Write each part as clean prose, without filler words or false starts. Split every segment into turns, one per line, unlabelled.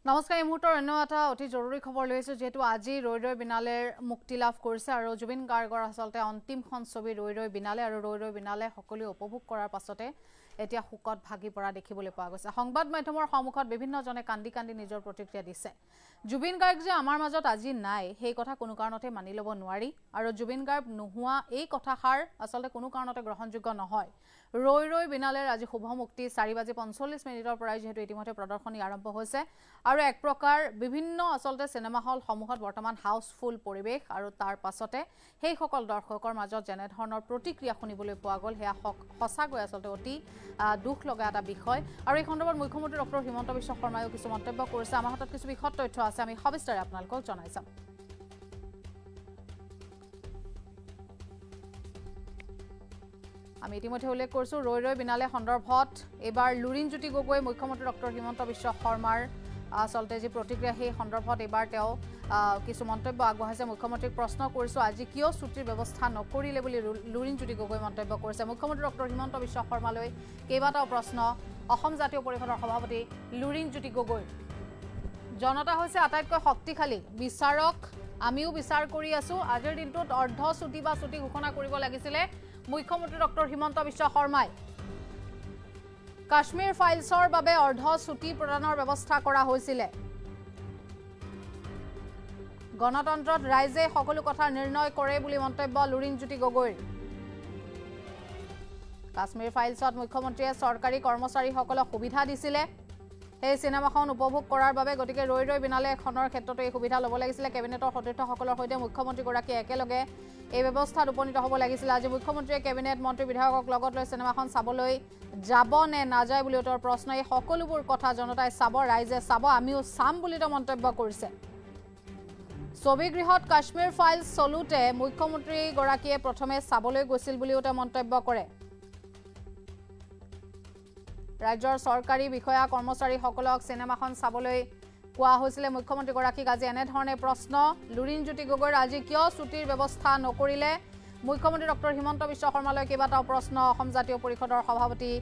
নমস্কাৰ এই মুহূৰ্তৰ অন্য এটা অতি জৰুৰী খবৰ লৈছো যেহেতু আজি ৰৈ ৰৈ বিনালেৰ মুক্তি লাভ কৰিছে আৰু জুবিন গাৰ্গৰ আসলতে অন্তিমখন ছবি ৰৈ ৰৈ বিনালে আৰু ৰৈ ৰৈ বিনালে সকলোৱে উপভোগ কৰাৰ পাছতে এতিয়া হুকত ভাগি পৰা দেখিবলৈ পোৱা গৈছে সংবাদ মাধ্যমৰ সন্মুখত বিভিন্নজনে কান্দি কান্দি নিজৰ প্ৰতিক্ৰিয়া দিছে জুবিন গাৰ্গ যে আমাৰ মাজত আজি নাই সেই কথা কোনো কাৰণতে মানি ল'ব নোৱাৰি আৰু জুবিন গাৰ্গ নোহোৱা এই কথাষাৰ আসলতে কোনো কাৰণতে গ্ৰহণযোগ্য নহয় ৰৈ ৰৈ বিনালেৰ আজি শুভ মুক্তি 4:45 পৰা যেহেতু ইতিমধ্যে প্ৰদৰ্শনী আৰম্ভ হৈছে আৰু এক প্ৰকাৰ বিভিন্ন আসলতে সিনেমা হল সমূহত বৰ্তমান হাউসফুল পৰিবেশ আৰু তাৰ পাছতে সেই সকল দৰ্শকৰ মাজত যেনে ধৰণৰ প্ৰতিক্ৰিয়া শুনিবলৈ পোৱা গ'ল হেয়া সঁচাকৈ আসলতে অতি দুখ লগা এটা বিষয় আৰু এই খণ্ডত মুখ্যমন্ত্ৰী ডক্টৰ হিমন্ত বিশ্ব শৰ্মায়ো কিছু মন্তব্য কৰিছে আমাৰ হাতত কিছু বিশদ তথ্য আছে আমি সবিস্তাৰে আপোনালোকক জনাইছো আমি ইতিমধ্যে উল্লেখ কৰিছো ৰৈ ৰৈ বিনালে সন্দৰ্ভত এবাৰ লুৰিণজ্যোতি গগৈ মুখ্যমন্ত্ৰী ডক্টৰ হিমন্ত বিশ্ব শৰ্মাৰ আসলতে যে প্ৰতিক্ৰিয়া সেই সন্দৰ্ভত এবাৰ তেওঁ কিছু মন্তব্য আগবঢ়াইছে মুখ্যমন্ত্ৰীক প্ৰশ্ন কৰিছো আজি কিয় ছুটিৰ ব্যৱস্থা নকৰিলে বুলি লুৰিণজ্যোতি গগৈ মন্তব্য কৰিছে মুখ্যমন্ত্ৰী ডক্টৰ হিমন্ত বিশ্ব শৰ্মালৈ কেইবাটাও প্ৰশ্ন অসম জাতীয় পৰিষদৰ সভাপতি লুৰিণজ্যোতি গগৈ জনতা হৈছে আটাইতকৈ শক্তিশালী বিচাৰক আমিও বিচাৰ কৰি আছো আজিৰ দিনটোত অৰ্ধ ছুটি বা ছুটি ঘোষণা কৰিব লাগিছিলে মুখ্যমন্ত্ৰী ডক্টৰ হিমন্ত বিশ্ব শৰ্মাই কাশ্মীৰ ফাইলছৰ বাবে অৰ্ধ ছুটি প্ৰদানৰ ব্যৱস্থা কৰা হৈছিল গণতন্ত্ৰত ৰাইজে সকলো কথা নিৰ্ণয় কৰে বুলি মন্তব্য লুৰিণজ্যোতি গগৈৰ কাশ্মীৰ ফাইলছত মুখ্যমন্ত্ৰীয়ে চৰকাৰী কৰ্মচাৰীসকলক সুবিধা দিছিল এই সিনেমাখন উপভোগ কৰাৰ বাবে গতিকে ৰৈ ৰৈ বিনালে এখনৰ ক্ষেত্ৰত এই সুবিধা ল'ব লাগিছিল কেবিনেটৰ সদস্যসকলৰ সৈতে মুখ্যমন্ত্ৰী গৰাকী একেলগে এই ব্যৱস্থাত উপনীত হ'ব লাগিছিল আজি মুখ্যমন্ত্ৰীয়ে কেবিনেট মন্ত্ৰী বিধায়কক লগত লৈ সিনেমাখন চাবলৈ যাব নে নাযায় বুলি উত্তৰ প্ৰশ্ন এই সকলোবোৰ কথা জনতাই চাব ৰাইজে চাব আমিও চাম বুলি তেওঁ মন্তব্য কৰিছে ছবিগৃহত কাশ্মীৰ ফাইলছ চলুতে মুখ্যমন্ত্ৰী গৰাকীয়ে প্ৰথমে চাবলৈ গৈছিল বুলিও তেওঁ মন্তব্য কৰে ৰাজ্যৰ চৰকাৰী বিষয়া কৰ্মচাৰীসকলক সিনেমাখন চাবলৈ কোৱা হৈছিল মুখ্যমন্ত্ৰী গৰাকীক আজি এনে ধৰণে প্ৰশ্ন লুৰিণজ্যোতি গগৈৰ আজি কিয় ছুটিৰ ব্যৱস্থা নকৰিলে মুখ্যমন্ত্ৰী ডক্টৰ হিমন্ত বিশ্ব শৰ্মালৈ কেইবাটাও প্ৰশ্ন অসম জাতীয় পৰিষদৰ সভাপতি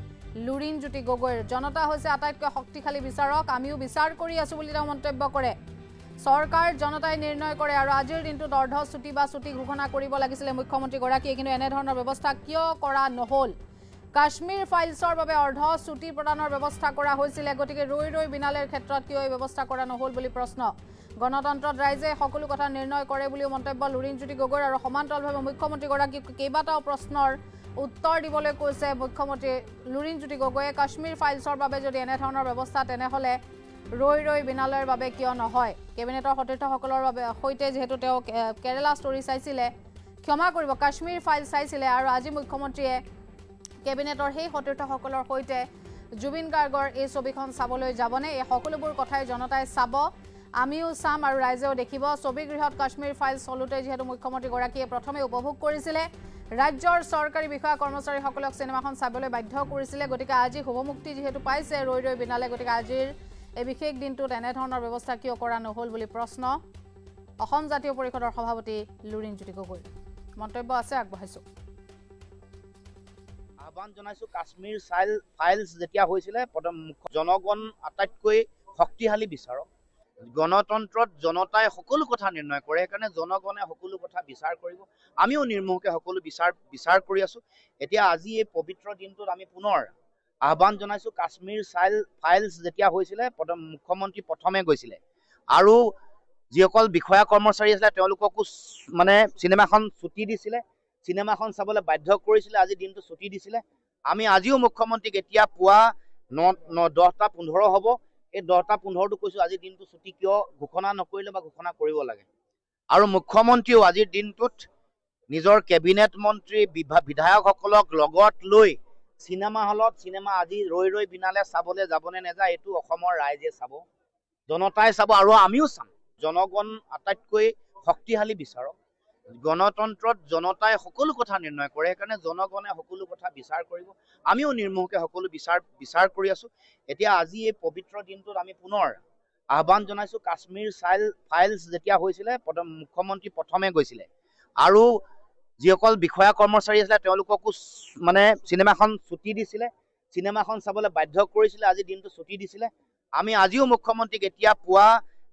লুৰিণজ্যোতি গগৈৰ জনতা হৈছে আটাইতকৈ শক্তিশালী বিচাৰক আমিও বিচাৰ কৰি আছো বুলি তেওঁ মন্তব্য কৰে চৰকাৰ জনতাই নিৰ্ণয় কৰে আৰু আজিৰ দিনটোত অৰ্ধ ছুটি বা ছুটি ঘোষণা কৰিব লাগিছিল মুখ্যমন্ত্ৰী গৰাকীয়ে কিন্তু এনে ধৰণৰ ব্যৱস্থা কিয় কৰা নহল কাশ্মীৰ ফাইলছৰ বাবে অৰ্ধ ছুটি প্ৰদানৰ ব্যৱস্থা কৰা হৈছিল গতিকে ৰৈ ৰৈ বিনালেৰ ক্ষেত্ৰত কিয় এই ব্যৱস্থা কৰা নহল বুলি প্ৰশ্ন গণতন্ত্ৰত ৰাইজে সকলো কথা নিৰ্ণয় কৰে বুলি মন্তব্য লুৰিণজ্যোতি গগৈৰ আৰু সমান্তৰালভাৱে মুখ্যমন্ত্ৰী গৰাকীক কেইবাটাও প্ৰশ্নৰ উত্তৰ দিবলৈ কৈছে মুখ্যমন্ত্ৰী লুৰিণজ্যোতি গগৈয়ে কাশ্মীৰ ফাইলছৰ বাবে যদি এনে ধৰণৰ ব্যৱস্থা তেনেহলে ৰৈ ৰৈ বিনালেৰ বাবে কিয় নহয় কেবিনেটৰ সদস্যসকলৰ বাবে সৈতে যেহেতু তেওঁ কেৰালা ষ্টৰী চাইছিলে ক্ষমা কৰিব কাশ্মীৰ ফাইল চাইছিলে আৰু আজি মুখ্যমন্ত্ৰীয়ে কেবিনেটৰ সেই সদস্যসকলৰ সৈতে জুবিন গাৰ্গৰ এই ছবিখন চাবলৈ যাবনে এই সকলোবোৰ কথাই জনতাই চাব আমিও চাম আৰু ৰাইজেও দেখিব ছবিগৃহত কাশ্মীৰ ফাইল চলুতে যেহেতু মুখ্যমন্ত্ৰী গৰাকীয়ে প্ৰথমে উপভোগ কৰিছিল ৰাজ্যৰ চৰকাৰী বিষয়া কৰ্মচাৰীসকলক সিনেমাখন চাবলৈ বাধ্য কৰিছিল গতিকে আজি শুভমুক্তি যেহেতু পাইছে ৰৈ ৰৈ বিনালে গতিকে আজিৰ এই বিশেষ দিনটোত এনে ধৰণৰ ব্যৱস্থা কিয় কৰা নহল বুলি প্ৰশ্ন অসম জাতীয় পৰিষদৰ সভাপতি লুৰিণজ্যোতি গগৈ মন্তব্য আছে আগবঢ়াইছো
আহ্বান জনাইছো কাশ্মীৰ ফাইলছ যেতিয়া হৈছিলে জনগণ আটাইতকৈ শক্তিশালী বিচাৰক গণতন্ত্ৰত জনতাই সকলো কথা নিৰ্ণয় কৰে সেইকাৰণে জনগণে সকলো কথা বিচাৰ কৰিব আমিও নিৰ্মোহকে সকলো বিচাৰ কৰি আছো এতিয়া আজি এই পবিত্ৰ দিনটোত আমি পুনৰ আহ্বান জনাইছো কাশ্মীৰ ফাইলছ যেতিয়া হৈছিলে মুখ্যমন্ত্ৰী প্ৰথমে গৈছিলে আৰু যিসকল বিষয়া কৰ্মচাৰী আছিলে তেওঁলোককো মানে সিনেমাখন ছুটি দিছিলে সিনেমাখন চাবলৈ বাধ্য কৰিছিলে আজি দিনটো ছুটি দিছিলে আমি আজিও মুখ্যমন্ত্ৰীক এতিয়া পুৱা 10:15 হ'ব এই 10:15টো কৈছো আজি দিনটো ছুটি কিয় ঘোষণা নকৰিলে বা ঘোষণা কৰিব লাগে আৰু মুখ্যমন্ত্ৰীও আজিৰ দিনটোত নিজৰ কেবিনেট মন্ত্ৰী বিধায়কসকলক লগত লৈ সিনেমা হলত সিনেমা আজি ৰৈ ৰৈ বিনালে চাবলৈ যাবনে নেযায় এইটো অসমৰ ৰাইজে চাব জনতাই চাব আৰু আমিও চাম জনগণ আটাইতকৈ শক্তিশালী বিচাৰক গণতন্ত্ৰত জনতাই সকলো কথা নিৰ্ণয় কৰে সেইকাৰণে জনগণে সকলো কথা বিচাৰ কৰিব আমিও নিৰ্মোহকে সকলো বিচাৰ কৰি আছো এতিয়া আজি এই পবিত্ৰ দিনটোত আমি পুনৰ আহ্বান জনাইছো কাশ্মীৰ ফাইলছ যেতিয়া হৈছিলে মুখ্যমন্ত্ৰী প্ৰথমে গৈছিলে আৰু যিসকল বিষয়া কৰ্মচাৰী আছিলে তেওঁলোককো মানে সিনেমাখন ছুটি দিছিলে সিনেমাখন চাবলৈ বাধ্য কৰিছিলে আজি দিনটো ছুটি দিছিলে আমি আজিও মুখ্যমন্ত্ৰীক এতিয়া পুৱা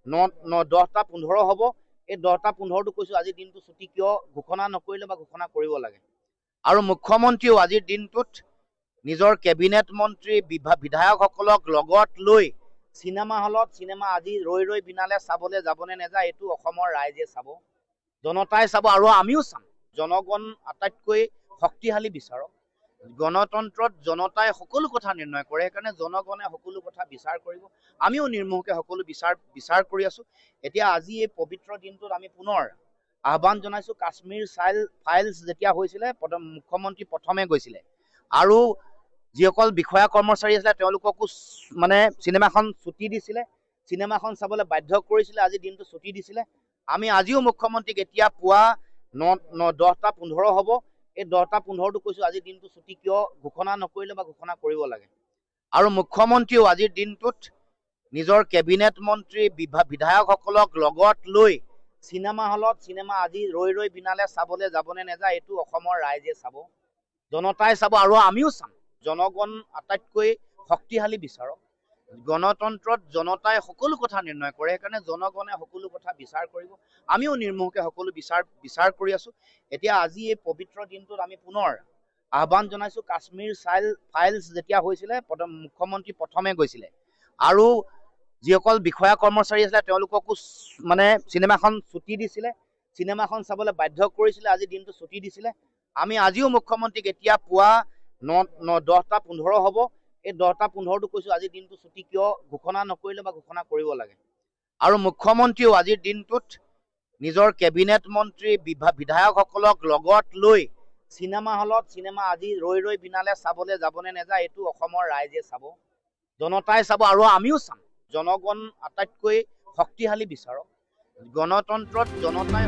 10:15 হ'ব এই 10:15টো কৈছো আজিৰ দিনটো ছুটি কিয় ঘোষণা নকৰিলে বা ঘোষণা কৰিব লাগে আৰু মুখ্যমন্ত্ৰীও আজিৰ দিনটোত নিজৰ কেবিনেট মন্ত্ৰী বিধায়কসকলক লগত লৈ চিনেমা হলত চিনেমা আজি ৰৈ বিনালে চাবলৈ যাবনে নেযায় এইটো অসমৰ ৰাইজে চাব জনতাই চাব আৰু আমিও চাম জনগণ আটাইতকৈ শক্তিশালী বিচাৰক গণতন্ত্ৰত জনতাই সকলো কথা নিৰ্ণয় কৰে সেইকাৰণে জনগণে সকলো কথা বিচাৰ কৰিব আমিও নিৰ্মোহকে সকলো বিচাৰ কৰি আছো এতিয়া আজি এই পবিত্ৰ দিনটোত আমি পুনৰ আহ্বান জনাইছো কাশ্মীৰ ফাইলছ যেতিয়া হৈছিলে মুখ্যমন্ত্ৰী প্ৰথমে গৈছিলে আৰু যিসকল বিষয়া কৰ্মচাৰী আছিলে তেওঁলোককো মানে চিনেমাখন ছুটি দিছিলে চিনেমাখন চাবলৈ বাধ্য কৰিছিলে আজি দিনটো ছুটি দিছিলে আমি আজিও মুখ্যমন্ত্ৰীক এতিয়া পুৱা 10:15 হ'ব এই 10:15টো কৈছো আজিৰ দিনটো ছুটি কিয় ঘোষণা নকৰিলে বা ঘোষণা কৰিব লাগে আৰু মুখ্যমন্ত্ৰীও আজিৰ দিনটোত নিজৰ কেবিনেট মন্ত্ৰী বিধায়কসকলক লগত লৈ চিনেমা হলত চিনেমা আজি ৰৈ বিনালে চাবলৈ যাবনে নেযায় এইটো অসমৰ ৰাইজে চাব জনতাই চাব আৰু আমিও চাম জনগণ আটাইতকৈ শক্তিশালী বিচাৰক গণতন্ত্ৰত জনতাই সকলো কথা নিৰ্ণয় কৰে সেইকাৰণে জনগণে সকলো কথা বিচাৰ কৰিব আমিও নিৰ্মোহকে সকলো বিচাৰ কৰি আছো এতিয়া আজি এই পবিত্ৰ দিনটোত আমি পুনৰ আহ্বান জনাইছো কাশ্মীৰ ফাইলছ যেতিয়া হৈছিলে মুখ্যমন্ত্ৰী প্ৰথমে গৈছিলে আৰু যিসকল বিষয়া কৰ্মচাৰী আছিলে তেওঁলোককো মানে চিনেমাখন ছুটি দিছিলে চিনেমাখন চাবলৈ বাধ্য কৰিছিলে আজি দিনটো ছুটি দিছিলে আমি আজিও মুখ্যমন্ত্ৰীক এতিয়া পুৱা 10:15 হ'ব এই 10:15টো কৈছো আজিৰ দিনটো ছুটি কিয় ঘোষণা নকৰিলে বা ঘোষণা কৰিব লাগে আৰু মুখ্যমন্ত্ৰীও আজিৰ দিনটোত নিজৰ কেবিনেট মন্ত্ৰী বিধায়কসকলক লগত লৈ চিনেমা হলত চিনেমা আজি ৰৈ বিনালে চাবলৈ যাবনে নেযায় এইটো অসমৰ ৰাইজে চাব জনতাই চাব আৰু আমিও চাম জনগণ আটাইতকৈ শক্তিশালী বিচাৰক গণতন্ত্ৰত জনতাই